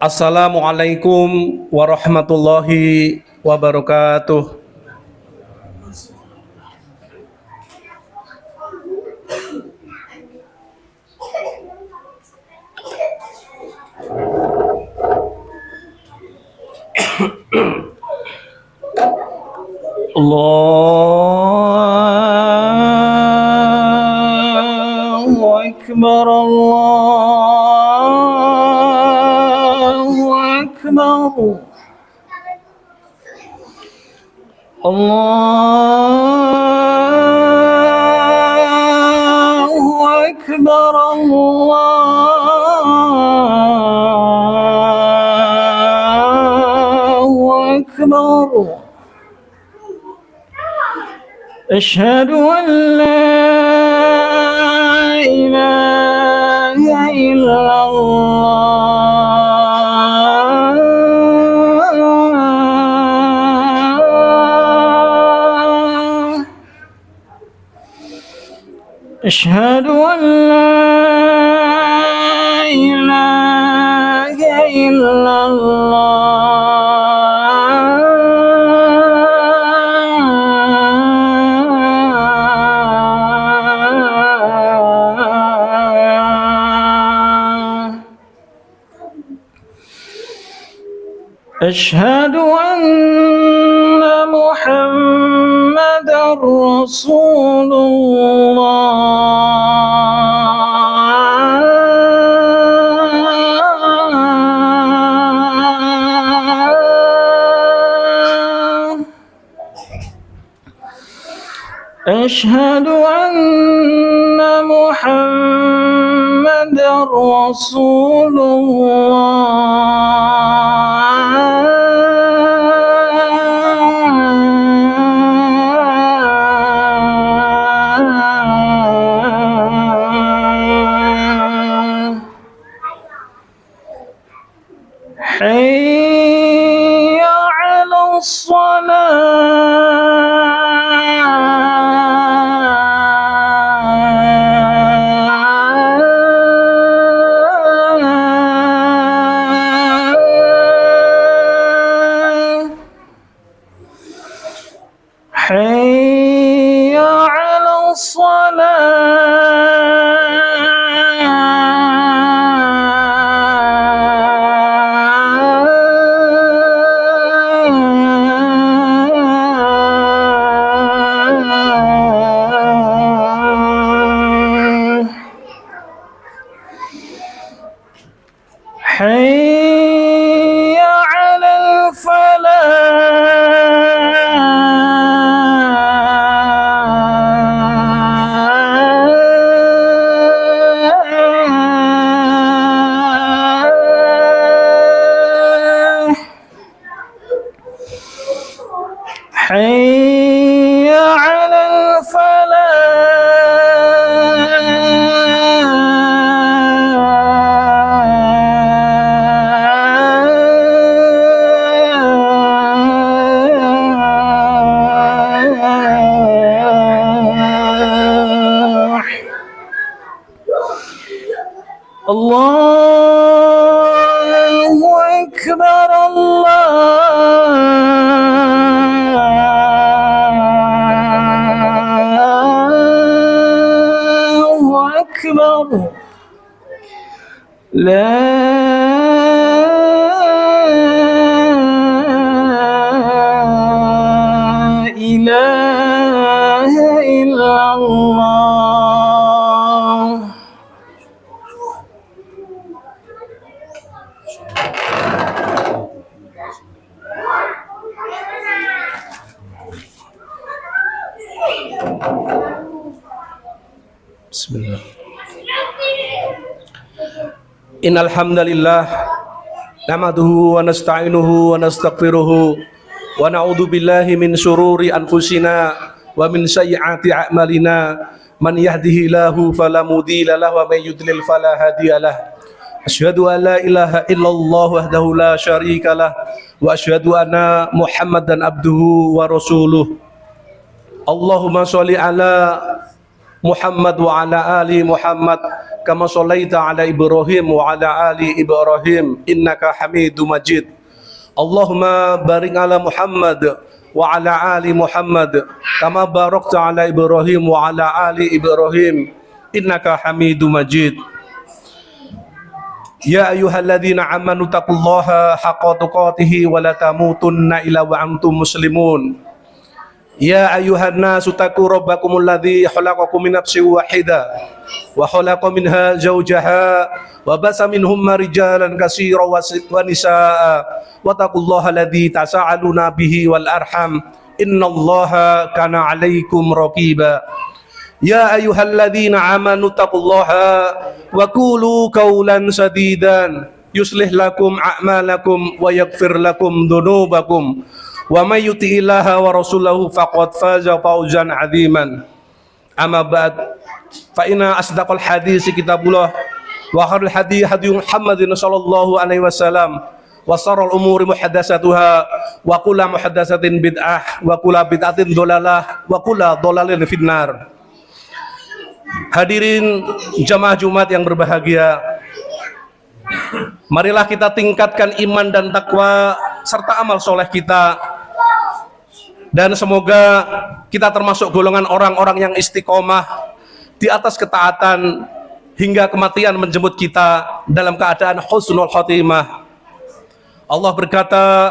Assalamualaikum warahmatullahi wabarakatuh. Allahu Akbar, Allahu Akbar, Allahu Akbar, Allahu Akbar. أشهد أن لا إله إلا الله. أشهد أن لا إله إلا أشهد أن محمدًا رسول الله. أشهد أن محمدًا رسول حي على الصلاة. حي على الصلاة. حي على الفلاح. حي على الفلاح. الله أكبر، الله أكبر. لا Bismillah. Innal hamdalillah nahmaduhu wa nasta'inuhu wa nastaghfiruhu wa na'udzu billahi min syururi anfusina wa min sayyiati a'malina man yahdihillahu fala mudilla lahu wa may yudlil fala hadiyalah. Asyhadu an la ilaha illallah wahdahu la syarikalah wa asyhadu anna Muhammadan abduhu wa rasuluh. Allahumma sholli ala Muhammad wa ala ali Muhammad kama shallaita ala Ibrahim wa ala ali Ibrahim innaka Hamidum Majid. Allahumma barik ala Muhammad wa ala ali Muhammad kama barakta ala Ibrahim wa ala ali Ibrahim innaka Hamidum Majid. Ya ayyuhalladzina amanu taqullaha haqqa tuqatih wa la tamutunna illa wa antum muslimun. Ya ayyuhan nasu taqu rabbakumul ladzi khalaqakum min nafsin wahidah wa khalaqa minha zawjaha wa basa minhumma rijalan katsiran wa nisaa wa taqullaha ladzi tasaaluna bihi wal arham innallaha kana 'alaikum raqiba. Ya ayyuhalladzina amanu taqullaha wa qulu qawlan sadidan yuslih lakum a'malakum wa yaghfir lakum dhunubakum wa may yuti'illaha wa rasulahu faqad faza fawzan 'aziman. Amma ba'd, fa inna asdaqal hadits kitabullah wa khairul hadi hadi Muhammadin sallallahu alaihi wasallam wa sharral umuri muhadatsatuha wa kullu muhadatsatin bid'ah wa kullu bid'atin dhalalah wa kullu dhalalin finnar. Hadirin jamaah Jumat yang berbahagia, marilah kita tingkatkan iman dan takwa serta amal soleh kita, dan semoga kita termasuk golongan orang-orang yang istiqomah di atas ketaatan hingga kematian menjemput kita dalam keadaan husnul khotimah. Allah berkata,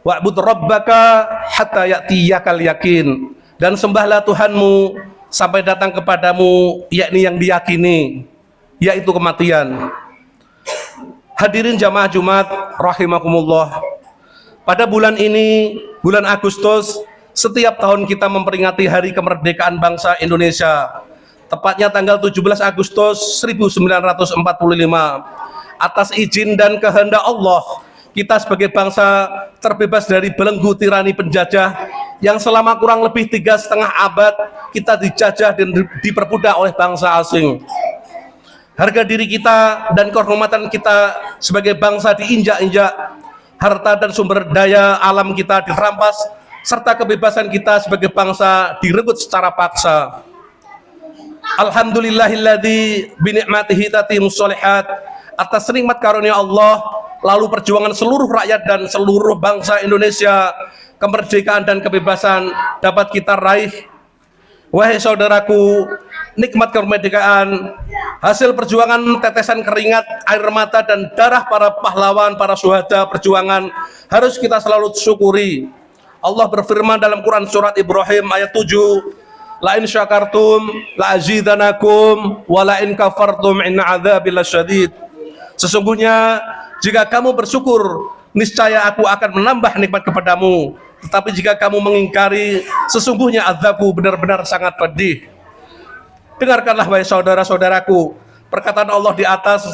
wa'bud rabbaka hatta ya'tiyakal yakin, dan sembahlah Tuhanmu sampai datang kepadamu yakni yang diyakini, yaitu kematian. Hadirin jamaah Jumat rahimakumullah, pada bulan ini, bulan Agustus, setiap tahun kita memperingati hari kemerdekaan bangsa Indonesia, tepatnya tanggal 17 Agustus 1945. Atas izin dan kehendak Allah, kita sebagai bangsa terbebas dari belenggu tirani penjajah yang selama kurang lebih 3,5 abad kita dijajah dan diperbudak oleh bangsa asing. Harga diri kita dan kehormatan kita sebagai bangsa diinjak-injak, harta dan sumber daya alam kita dirampas, serta kebebasan kita sebagai bangsa direbut secara paksa. Alhamdulillahilladzi binikmatihi tatimmus sholihat. Atas nikmat karunia Allah, lalu perjuangan seluruh rakyat dan seluruh bangsa Indonesia, kemerdekaan dan kebebasan dapat kita raih. Wahai saudaraku, nikmat kemerdekaan, hasil perjuangan tetesan keringat, air mata dan darah para pahlawan, para syuhada perjuangan, harus kita selalu syukuri. Allah berfirman dalam Quran surat Ibrahim ayat 7, la in syakartum la azidanakum wa la in kafartum inna adzabil lasyadid. Sesungguhnya jika kamu bersyukur, niscaya aku akan menambah nikmat kepadamu. Tetapi jika kamu mengingkari, sesungguhnya azabku benar-benar sangat pedih. Dengarkanlah wahai saudara-saudaraku, perkataan Allah di atas,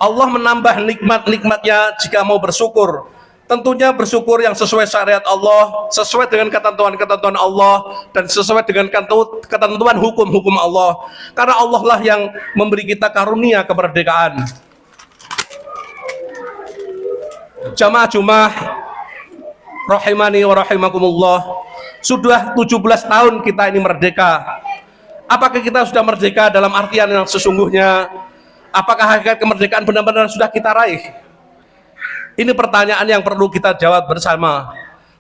Allah menambah nikmat-nikmatnya jika mau bersyukur. Tentunya bersyukur yang sesuai syariat Allah, sesuai dengan ketentuan-ketentuan Allah, dan sesuai dengan ketentuan hukum-hukum Allah. Karena Allah lah yang memberi kita karunia kemerdekaan. Jamaah Jumat rahimani wa rahimakumullah, sudah 17 tahun kita ini merdeka. Apakah kita sudah merdeka dalam artian yang sesungguhnya? Apakah hakikat kemerdekaan benar-benar sudah kita raih? Ini pertanyaan yang perlu kita jawab bersama.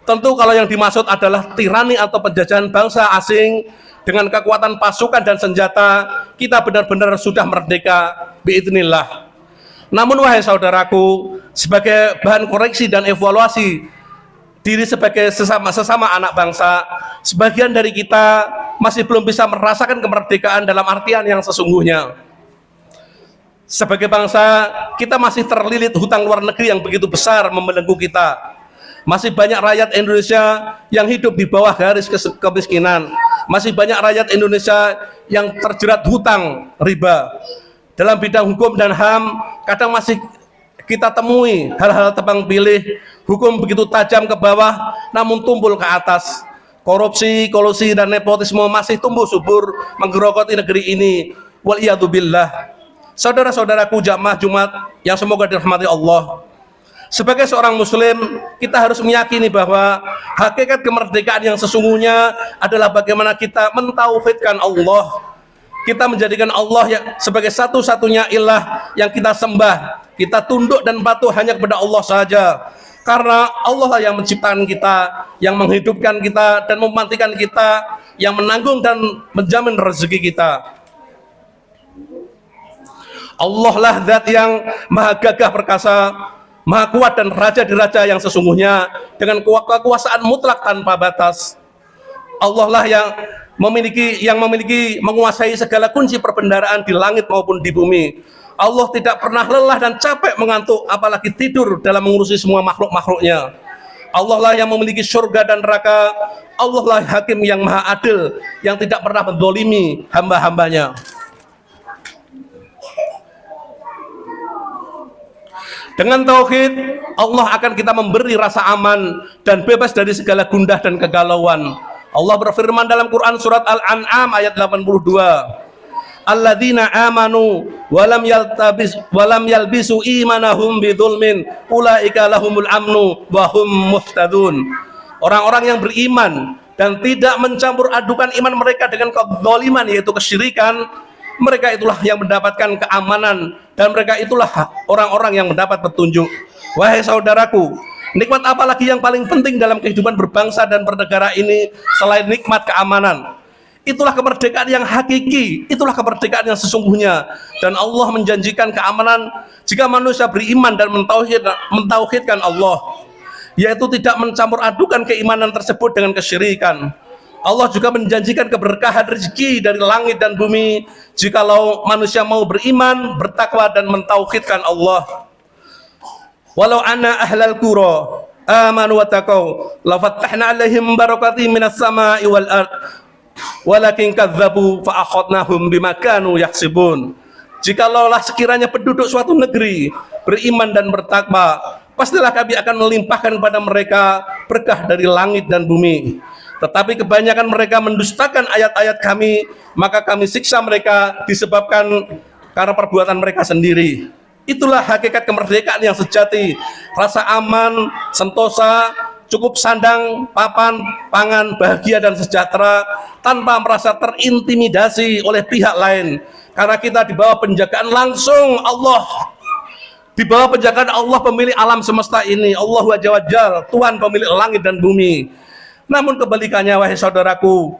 Tentu kalau yang dimaksud adalah tirani atau penjajahan bangsa asing dengan kekuatan pasukan dan senjata, kita benar-benar sudah merdeka biidznillah. Namun wahai saudaraku, sebagai bahan koreksi dan evaluasi diri sebagai sesama anak bangsa, sebagian dari kita masih belum bisa merasakan kemerdekaan dalam artian yang sesungguhnya. Sebagai bangsa, kita masih terlilit hutang luar negeri yang begitu besar membelenggu kita. Masih banyak rakyat Indonesia yang hidup di bawah garis kemiskinan. masih banyak rakyat Indonesia yang terjerat hutang riba. Dalam bidang hukum dan HAM, kadang masih kita temui hal-hal tebang pilih, hukum begitu tajam ke bawah, namun tumpul ke atas. Korupsi, kolusi, dan nepotisme masih tumbuh subur menggerogoti negeri ini. Waliyadzubillah. Saudara-saudaraku jamaah Jumat yang semoga dirahmati Allah. Sebagai seorang muslim, kita harus meyakini bahwa hakikat kemerdekaan yang sesungguhnya adalah bagaimana kita mentauhidkan Allah. Kita menjadikan Allah yang sebagai satu-satunya ilah yang kita sembah. Kita tunduk dan patuh hanya kepada Allah saja. Karena Allah lah yang menciptakan kita, yang menghidupkan kita dan mematikan kita, yang menanggung dan menjamin rezeki kita. Allah lah zat yang maha gagah perkasa, maha kuat dan raja di raja yang sesungguhnya, dengan kekuasaan mutlak tanpa batas. Allah lah yang memiliki menguasai segala kunci perbendaharaan di langit maupun di bumi. Allah tidak pernah lelah dan capek mengantuk, apalagi tidur dalam mengurusi semua makhluk-makhluknya. Allah lah yang memiliki surga dan neraka. Allah lah hakim yang maha adil, yang tidak pernah menzalimi hamba-hambanya. Dengan tauhid, Allah akan kita memberi rasa aman dan bebas dari segala gundah dan kegalauan. Allah berfirman dalam Quran surat Al-An'am ayat 82. Alladzina amanu walam yalbisu imanahum bidzulmin ulaika lahumul amnu wa hum muhtadun. Orang-orang yang beriman dan tidak mencampur adukan iman mereka dengan kezaliman, yaitu kesyirikan, mereka itulah yang mendapatkan keamanan dan mereka itulah orang-orang yang mendapat petunjuk. Wahai saudaraku, nikmat apa lagi yang paling penting dalam kehidupan berbangsa dan bernegara ini selain nikmat keamanan? Itulah kemerdekaan yang hakiki, itulah kemerdekaan yang sesungguhnya. Dan Allah menjanjikan keamanan jika manusia beriman dan mentauhidkan Allah, yaitu tidak mencampur adukan keimanan tersebut dengan kesyirikan. Allah juga menjanjikan keberkahan rezeki dari langit dan bumi jikalau manusia mau beriman, bertakwa dan mentauhidkan Allah. Walau anna ahlal qura amanu wa taqau la fattahna alaihim barakatin minas samai wal ard walakin kadzabu fa akhadnahum bima kanu yaksibun. Jikalaulah sekiranya penduduk suatu negeri beriman dan bertakwa, pastilah kami akan melimpahkan kepada mereka berkah dari langit dan bumi. Tetapi kebanyakan mereka mendustakan ayat-ayat kami, maka kami siksa mereka disebabkan karena perbuatan mereka sendiri. Itulah hakikat kemerdekaan yang sejati, rasa aman, sentosa, cukup sandang, papan, pangan, bahagia dan sejahtera tanpa merasa terintimidasi oleh pihak lain. Karena kita di bawah penjagaan langsung Allah, di bawah penjagaan Allah pemilik alam semesta ini, Allahu Azza wa Jalla, Tuhan pemilik langit dan bumi. Namun kebalikannya, wahai saudaraku,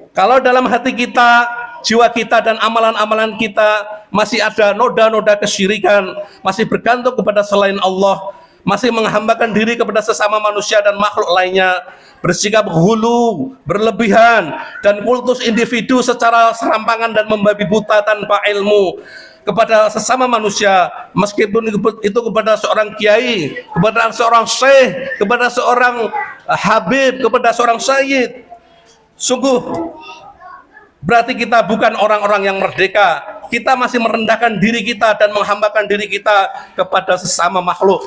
kalau dalam hati kita, jiwa kita dan amalan-amalan kita masih ada noda-noda kesyirikan, masih bergantung kepada selain Allah, masih menghambakan diri kepada sesama manusia dan makhluk lainnya, bersikap hulu, berlebihan, dan kultus individu secara serampangan dan membabi buta tanpa ilmu kepada sesama manusia, meskipun itu kepada seorang kiai, kepada seorang syekh, kepada seorang habib, kepada seorang sayyid, sungguh berarti kita bukan orang-orang yang merdeka. Kita masih merendahkan diri kita dan menghambakan diri kita kepada sesama makhluk.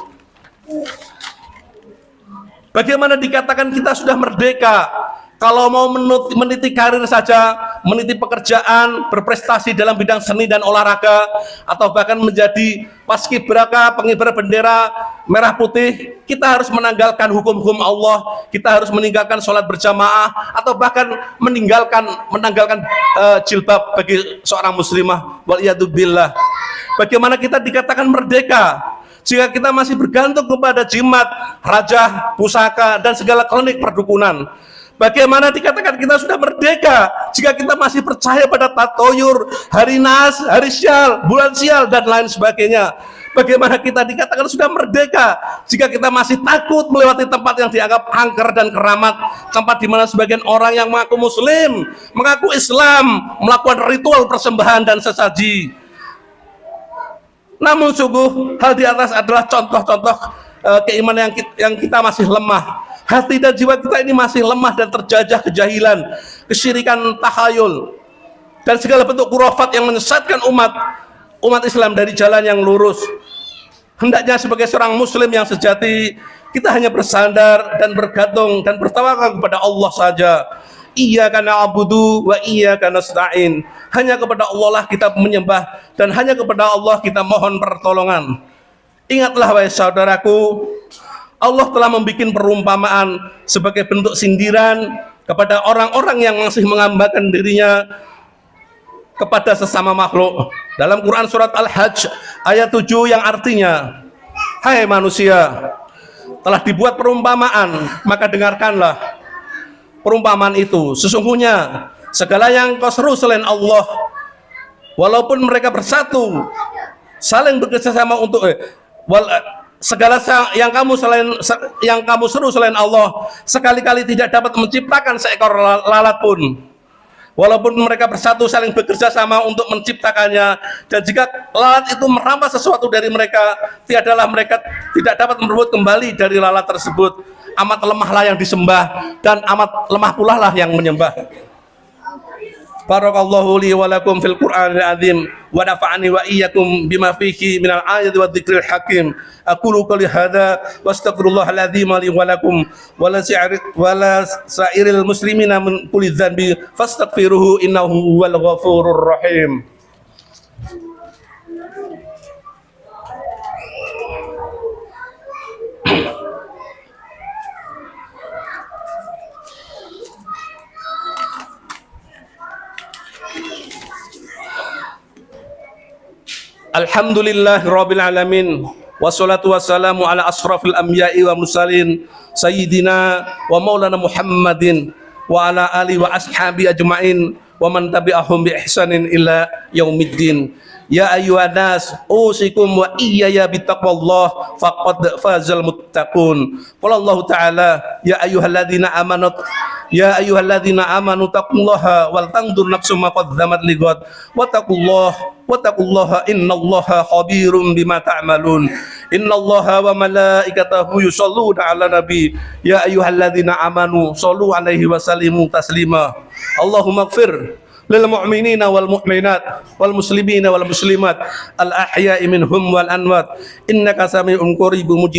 Bagaimana dikatakan kita sudah merdeka kalau mau meniti karir saja, meniti pekerjaan, berprestasi dalam bidang seni dan olahraga, atau bahkan menjadi paskibraka, pengibar bendera merah putih, kita harus menanggalkan hukum-hukum Allah, kita harus meninggalkan sholat berjamaah, atau bahkan menanggalkan jilbab bagi seorang muslimah. Waliyadzubillah. Bagaimana kita dikatakan merdeka jika kita masih bergantung kepada jimat, raja, pusaka, dan segala klinik perdukunan? Bagaimana dikatakan kita sudah merdeka jika kita masih percaya pada tatoyur, hari nas, hari syal, bulan sial, dan lain sebagainya? Bagaimana kita dikatakan sudah merdeka jika kita masih takut melewati tempat yang dianggap angker dan keramat, tempat di mana sebagian orang yang mengaku muslim, mengaku Islam, melakukan ritual persembahan dan sesaji? Namun sungguh hal di atas adalah contoh-contoh keimanan yang kita masih lemah. Hati dan jiwa kita ini masih lemah dan terjajah kejahilan, kesyirikan, takhayul, dan segala bentuk khurafat yang menyesatkan umat Islam dari jalan yang lurus. Hendaknya sebagai seorang muslim yang sejati, kita hanya bersandar dan bergantung dan bertawakal kepada Allah saja. Iyyaka na'budu wa iyyaka nasta'in. Hanya kepada Allah lah kita menyembah dan hanya kepada Allah kita mohon pertolongan. Ingatlah wahai saudaraku, Allah telah membuat perumpamaan sebagai bentuk sindiran kepada orang-orang yang masih menghambakan dirinya kepada sesama makhluk. Dalam Quran surat Al-Hajj ayat 7 yang artinya, hai manusia, telah dibuat perumpamaan, maka dengarkanlah perumpamaan itu. Sesungguhnya segala yang kau seru selain Allah, walaupun mereka bersatu saling bekerjasama untuk segala yang kamu seru selain Allah sekali-kali tidak dapat menciptakan seekor lalat pun, walaupun mereka bersatu saling bekerja sama untuk menciptakannya. Dan jika lalat itu merampas sesuatu dari mereka, tiadalah mereka tidak dapat merebut kembali dari lalat tersebut. Amat lemahlah yang disembah dan amat lemah pula lah yang menyembah. Barakallahu li wa lakum fil Qur'anil azim wa nafa'ani wa iyyakum bima fihi minal ayati wa dzikril hakim. Aqulu qouli hadza wa astaghfirullahal azim li wa lakum wa la sa'iril muslimina min kulli dzanbi fastaghfiruhu innahu huwal ghafurur rahim. Alhamdulillah rabbil alamin, wassalatu wassalamu ala asrafil anbiya'i wa mursalin sayyidina wa maulana Muhammadin wa ala alihi wa ashabi ajma'in wa man tabi'ahum bi ihsanin ila yaumiddin. Ya ayyuhan nas usikum wa iyaya bittaqwallah faqad fazal muttaqun. Qala Allah ta'ala ya ayyuhalladzina amanu taqullaha wal tanzur nafsum ma qaddamat lighad wattaqullaha innallaha khabirum bima ta'malun. Innallaha wa malaikatahu yusholluna 'alan nabi ya ayyuhalladzina amanu shollu 'alaihi wa sallimu taslima. Allahumma ighfir lil mu'minina wal mu'minat wal muslimina wal muslimat al ahya'i minhum wal amwat innaka sami'un qaribun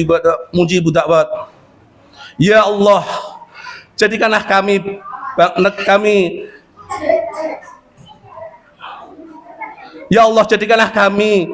mujibud da'wat. Ya Allah, jadikanlah Ya Allah, jadikanlah kami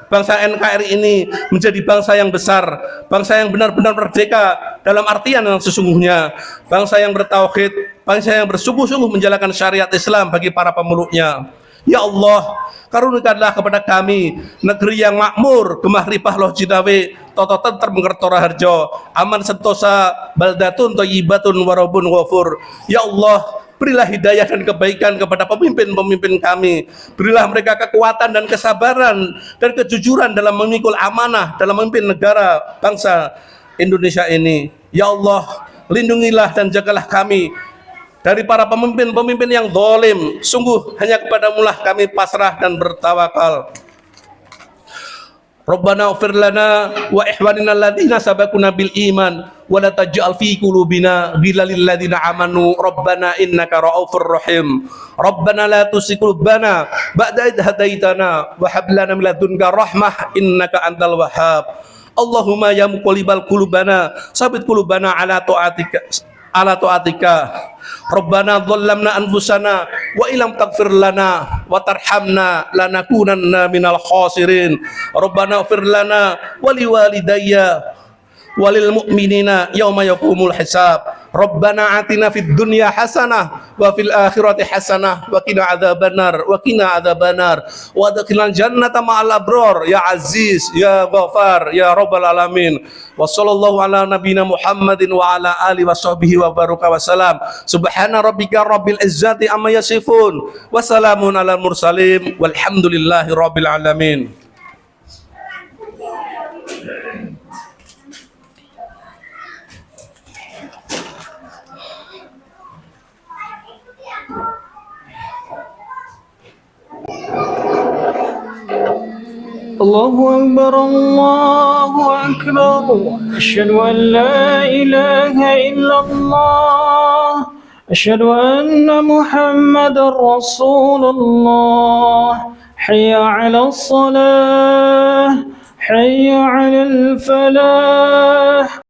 bangsa NKRI ini menjadi bangsa yang besar, bangsa yang benar-benar merdeka dalam artian yang sesungguhnya, bangsa yang bertauhid, bangsa yang bersungguh-sungguh menjalankan syariat Islam bagi para pemeluknya. Ya Allah, karunikanlah kepada kami negeri yang makmur, gemah ripah loh jinawe, toto tentrem kertora harjo, aman sentosa, baldatun thayyibatun warabun ghafur. Ya Allah, berilah hidayah dan kebaikan kepada pemimpin-pemimpin kami. Berilah mereka kekuatan dan kesabaran dan kejujuran dalam memikul amanah dalam memimpin negara bangsa Indonesia ini. Ya Allah, lindungilah dan jagalah kami dari para pemimpin-pemimpin yang zalim. Sungguh hanya kepadamu lah kami pasrah dan bertawakal. Rabbana ighfir lana wa ihwanina alladziina sabaquna bil iman wa la taj'al fi qulubina ghillan lil ladzina amanu rabbana innaka ra'ufur rahim. Rabbana la tuzigh qulubana ba'da idh hadaitana wa hab lana min ladunka rahmah innaka antal wahhab. Allahumma ya muqallibal qulubana tsabbit qulubana ala ta'atika. Rabbana dhallamna anfusana wa illam taghfir lana wa tarhamna lanakunanna minal khasirin. Rabbana ighfir lana wa liwalidayya walil mu'minina yauma yaqumul hisab. Rabbana atina fid dunya hasanah wa fil akhirati hasanah wa qina adzabannar wa adkhilna jannata ma'al abrar ya aziz ya ghafar ya rabbal alamin. Wa sallallahu ala nabiyyina Muhammadin wa ala alihi washabbihi wa baraka wa salam. Subhana rabbika rabbil izzati amma yasifun wa salamun alal mursalin walhamdulillahi rabbil alamin. الله أكبر الله أكبر أشهد أن لا إله إلا الله أشهد أن محمد رسول الله حي على الصلاة حي على الفلاح